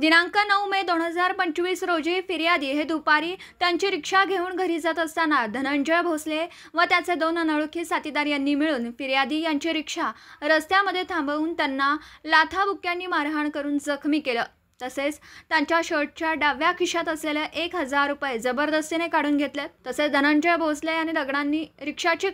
दिनांक 9 मे 2025 रोजी फिर्यादी हे दुपारी त्यांची रिक्षा घेऊन घरी जात असताना धनंजय भोसले व त्याचे 2 अनोळखी साथीदार यांनी मिळून फिर्यादी यांची रिक्षा रस्त्यामध्ये थांबवून त्यांना लाथाबुक्क्यांनी मारहाण करून जखमी केलं। तसेच त्यांच्या शर्टच्या डाव्या खिशात असलेले 1000 रुपये जबरदस्तीने काढून घेतले। तसेच धनंजय भोसले याने दगडाने रिक्षाची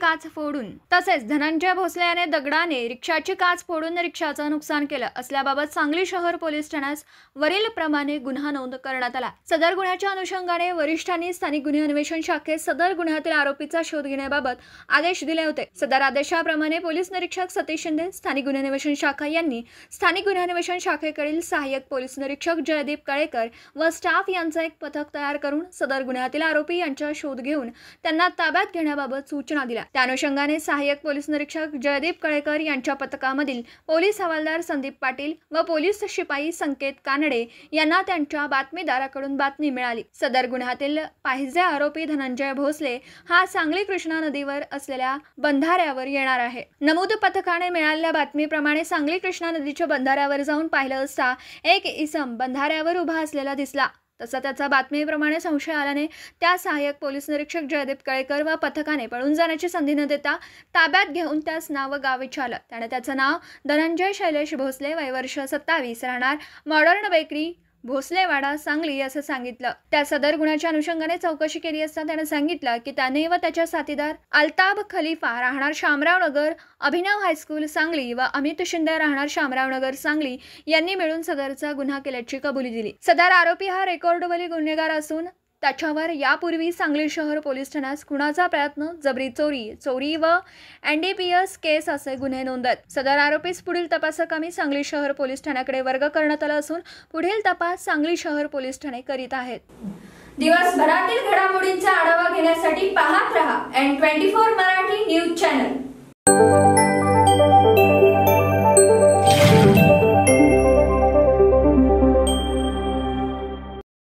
काच फोडून रिक्षाचं नुकसान केलं असल्याबाबत सांगली शहर पोलीस ठाण्यात वरील प्रमाणे गुन्हा नोंद करण्यात आला। सदर गुन्ह्याच्या अनुषंगाने वरिष्ठांनी स्थानिक गुन्हे अन्वेषण शाखेत सदर गुन्ह्यातील आरोपीचा शोध घेण्याबाबत आदेश दिले होते। सदर आदेशाप्रमाणे पोलीस निरीक्षक सतीश शिंदे, स्थानिक गुन्हे अन्वेषण शाखा यांनी स्थानिक गुन्हे अन्वेषण शाखेकडील सहाय्यक पोलीस निरीक्षक जयदीप कळेकर व स्टाफ यांचा एक पथक तयार करून सदर गुन्ह्यातील आरोपी यांचा शोध घेऊन त्यांना ताब्यात घेण्याबाबत सूचना दिल्या। त्या अनुषंगाने सहाय्यक पोलीस निरीक्षक जयदीप कळेकर यांच्या पथकामधील पोलीस हवालदार संदीप पाटील व पोलीस शिपाई संकेत कानडे यांना त्यांच्या बातमीदाराकडून बातमी मिळाली। सदर गुन्ह्यातील पाहिजे आरोपी धनंजय भोसले हा सांगली कृष्णा नदीवर असलेल्या बंधाऱ्यावर येणार आहे। नमूद पथकाने मिळालेल्या बातमीप्रमाणे सांगली कृष्णा नदीच्या बंधाऱ्यावर जाऊन पाहिलं असता एक इसम बंधाऱ्यावर उभा असलेला दिसला। तसा त्याचा बातमीप्रमाणे संशय आल्याने त्या सहाय्यक पोलीस निरीक्षक जयदीप कळेकर व पथकाने पळून जाण्याची संधी न देता ताब्यात घेऊन त्यास नाव गाव विचारलं। त्याने त्याचं नाव धनंजय शैलेश भोसले, वय वर्ष 27, राहणार मॉडर्न बेकरी, भोसलेवाडा, सांगली असं सांगितलं। त्या सदर गुन्ह्याच्या अनुषंगाने चौकशी केली असता त्याने सांगितलं की त्याने व त्याच्या साथीदार अल्ताब खलीफा, राहणार शामराव नगर, अभिनव हायस्कूल, सांगली व अमित शिंदे, राहणार शामराव नगर, सांगली यांनी मिळून सदरचा गुन्हा केल्याची कबुली दिली। सदर आरोपी हा रेकॉर्डवरील गुन्हेगार असून त्याच्यावर यापूर्वी सांगली शहर पोलीस ठाण्यात खुनाचा प्रयत्न, जबरी चोरी व NDPS केस असे गुन्हे नोंदवत सदर आरोपीस पुढील तपासाकामी सांगली शहर पोलीस ठाण्याकडे वर्ग करण्यात आला असून पुढील तपास सांगली शहर पोलीस ठाणे करीत आहेत। दिवसभरातील घडामोडींचा आढावा घेण्यासाठी पाहत रहा N24 मराठी न्यूज चॅनल।